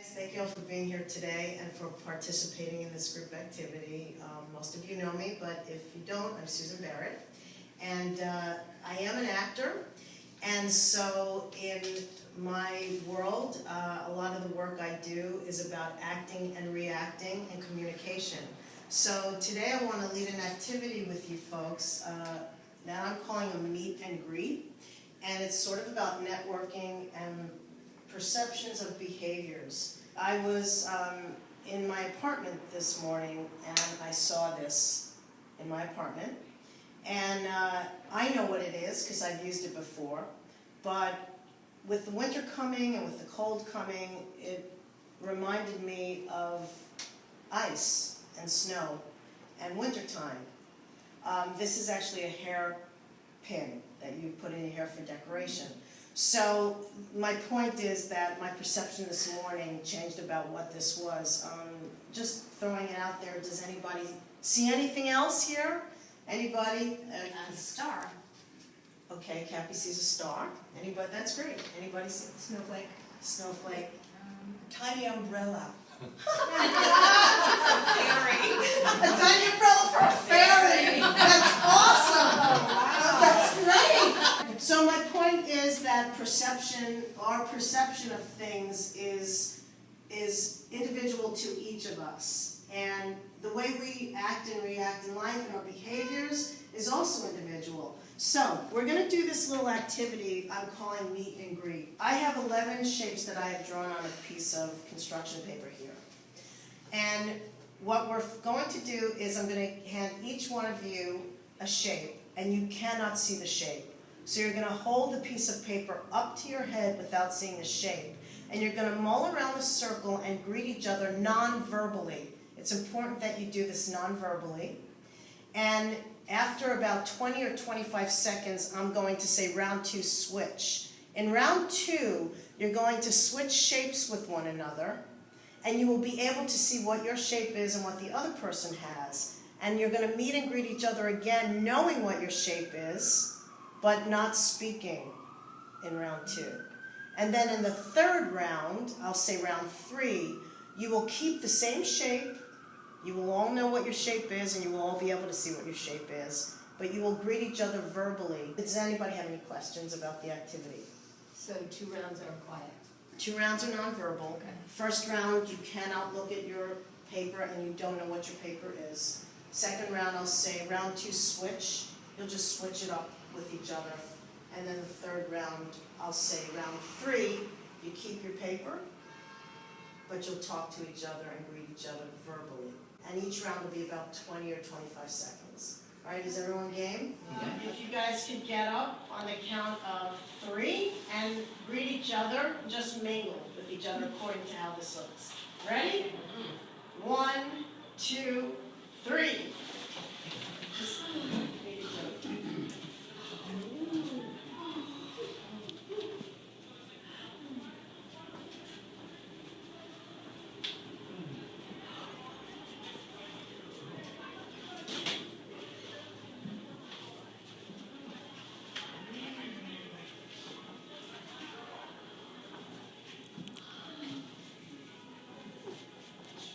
Thank you all for being here today and for participating in this group activity. Most of you know me, but if you don't, I'm Susan Barrett. And I am an actor, and so in my world, a lot of the work I do is about acting and reacting and communication. So today I want to lead an activity with you folks that I'm calling a meet and greet, and it's sort of about networking and perceptions of behaviors. I was in my apartment this morning and I saw this in my apartment, and I know what it is because I've used it before, but with the winter coming and with the cold coming, it reminded me of ice and snow and wintertime. This is actually a hair pin that you put in your hair for decoration. So my point is that my perception this morning changed about what this was. Just throwing it out there, does anybody see anything else here? Anybody? A star. Okay, Cappy sees a star. Anybody? That's great. Anybody see Snowflake. snowflake? Tiny umbrella. Fairy. A tiny umbrella for a fairy! That's awesome! Wow. That's great! So my point is that perception, our perception of things is individual to each of us. And the way we act and react in life and our behaviors is also individual. So we're going to do this little activity I'm calling meet and greet. I have 11 shapes that I have drawn on a piece of construction paper here. And what we're going to do is I'm going to hand each one of you a shape, and you cannot see the shape. So you're going to hold the piece of paper up to your head without seeing the shape. And you're going to mull around the circle and greet each other non-verbally. It's important that you do this non-verbally. And after about 20 or 25 seconds, I'm going to say round 2, switch. In round 2, you're going to switch shapes with one another, and you will be able to see what your shape is and what the other person has. And you're going to meet and greet each other again, knowing what your shape is, but not speaking in round 2. And then in the third round, I'll say round 3, you will keep the same shape. You will all know what your shape is, and you will all be able to see what your shape is. But you will greet each other verbally. Does anybody have any questions about the activity? So 2 rounds are quiet. 2 rounds are nonverbal. Okay. First round, you cannot look at your paper and you don't know what your paper is. Second round, I'll say round 2, switch. You'll just switch it up with each other. And then the third round, I'll say round 3, you keep your paper, but you'll talk to each other and greet each other verbally. And each round will be about 20 or 25 seconds. All right, is everyone game? Yeah. If you guys could get up on the count of 3 and greet each other, just mingle with each other according to how this looks. Ready? 1, 2, 3. Just greet each other.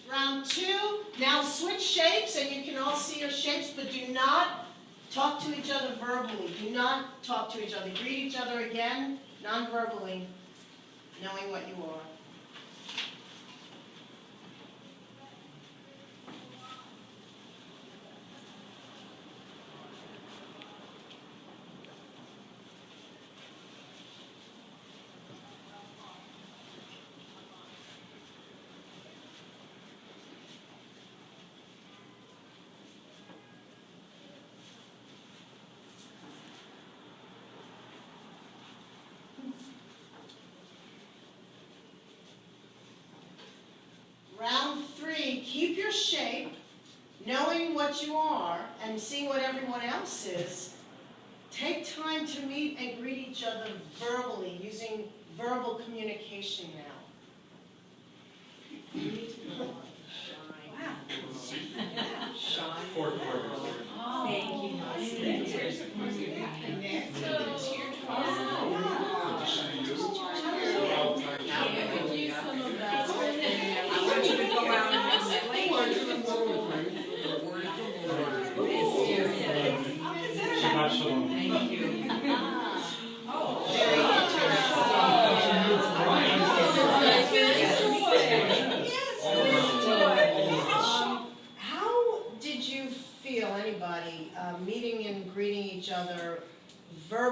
Round 2, now switch shapes, and you can all see your shapes, but do not talk to each other verbally. Do not talk to each other. Greet each other again, non-verbally, knowing what you are. Round 3, keep your shape, knowing what you are and seeing what everyone else is. Take time to meet and greet each other verbally, using verbal communication now. You need to go shine. Wow. Shine. Oh. Thank you. And next, teardrops. Oh, Now we could use some of that.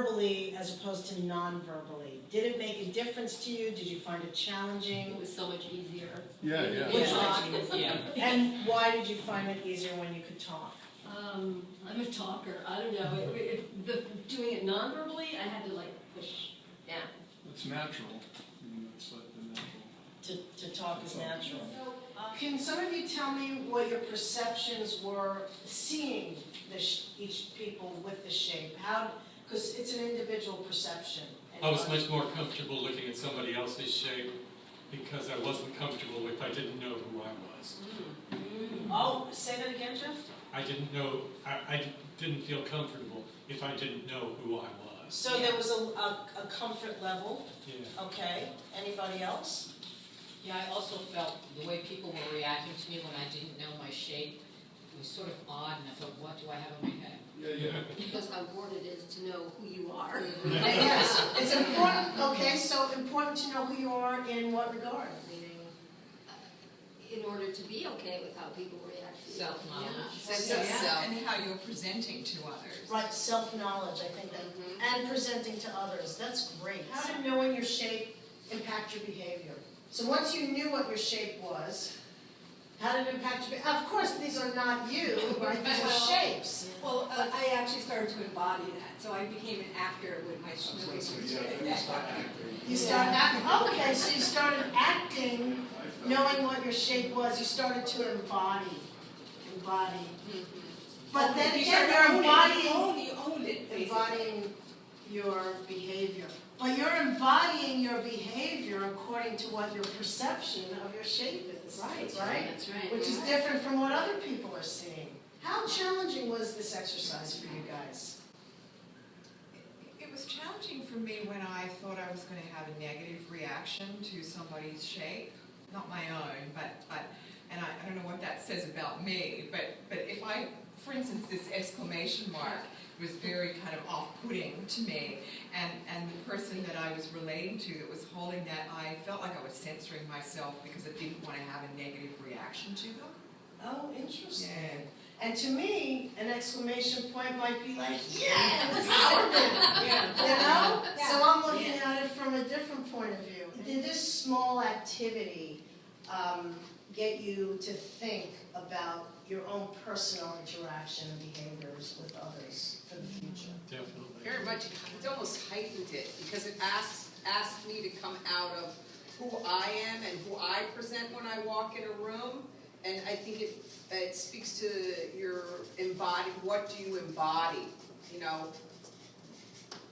verbally as opposed to non-verbally. Did it make a difference to you? Did you find it challenging? It was so much easier. Yeah, yeah. Yeah. And why did you find it easier when you could talk? I'm a talker. I don't know. Doing it non-verbally, I had to like push down. It's natural. It's like the natural. To talk is natural. Can some of you tell me what your perceptions were seeing each people with the shape? How, because it's an individual perception. I was much more comfortable looking at somebody else's shape because I wasn't comfortable if I didn't know who I was. Oh, say that again, Jeff? I didn't know, I didn't feel comfortable if I didn't know who I was. So there was a comfort level. Yeah. Okay. Anybody else? Yeah, I also felt the way people were reacting to me when I didn't know my shape was sort of odd, and I thought, what do I have on my head? Yeah, yeah. Because how important it is to know who you are. Yes, it's important. Okay, so important to know who you are in what regard? Meaning, in order to be okay with how people react to you. Self-knowledge. Sense of self. And how you're presenting to others. Right, self-knowledge, I think that, and presenting to others. That's great. How did knowing your shape impact your behavior? So once you knew what your shape was, how did it impact your behavior? Of course, these are not you, right? These are shapes. Well, I actually started to embody that, so I became an actor with my You start acting, okay, so you started acting, knowing what your shape was, you started to embody. But then again, you're embodying, You owned it, basically. embodying your behavior. But you're embodying your behavior according to what your perception of your shape is. Right. Right? That's right. Which is different from what other people are seeing. How challenging was this exercise for you guys? It was challenging for me when I thought I was going to have a negative reaction to somebody's shape, not my own, but and I don't know what that says about me, but if I, for instance, this exclamation mark was very kind of off-putting to me, and the person that I was relating to that was holding that, I felt like I was censoring myself because I didn't want to have a negative reaction to them. Oh, interesting. Yeah. And to me, an exclamation point might be like, yeah, empowerment, you know? So I'm looking at it from a different point of view. Did this small activity get you to think about your own personal interaction and behaviors with others for the future? Definitely. Very much, it's almost heightened it, because it asked me to come out of who I am and who I present when I walk in a room, and I think it speaks to your what do you embody, you know?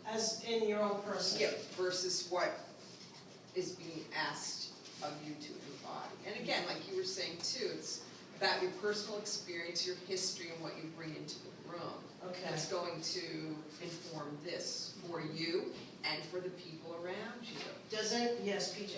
As in your own person? Yeah, versus what is being asked of you to embody. And again, like you were saying too, it's about your personal experience, your history, and what you bring into the room. Okay. That's going to inform this for you and for the people around you. Doesn't, yes, PJ?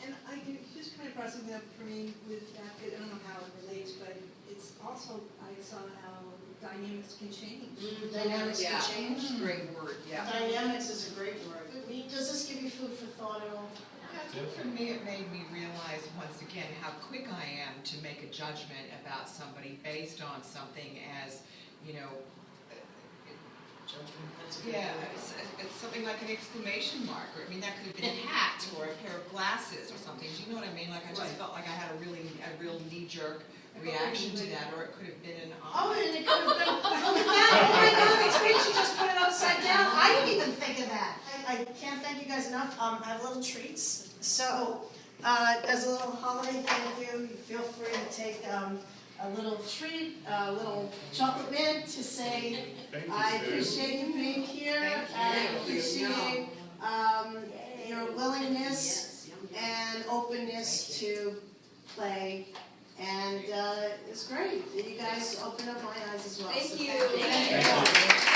And I do, just kind of crossing up for me with that, I don't know how it relates, but it's also, I saw how dynamics can change. Dynamics Yeah. can change? Great word, yeah. Dynamics is a great word. Does this give you food for thought at all? I think for me it made me realize once again how quick I am to make a judgment about somebody based on something as, you know, Judgment, that's a good yeah, word. it's something like an exclamation mark, or I mean that could have been a hat or a pair of glasses or something. Do you know what I mean? Like I just Right. felt like I had a real knee-jerk reaction to that, or it could have been an Oh, and it could have been, look at that, oh my God, it's great, she just put it upside down. I didn't even think of that. I can't thank you guys enough. I have little treats. So, as a little holiday thank you, feel free to take a little treat, a little chocolate mint to say, I appreciate you being here. I appreciate your willingness and openness to play. And it's great. You guys opened up my eyes as well. Thank So you. Thank you.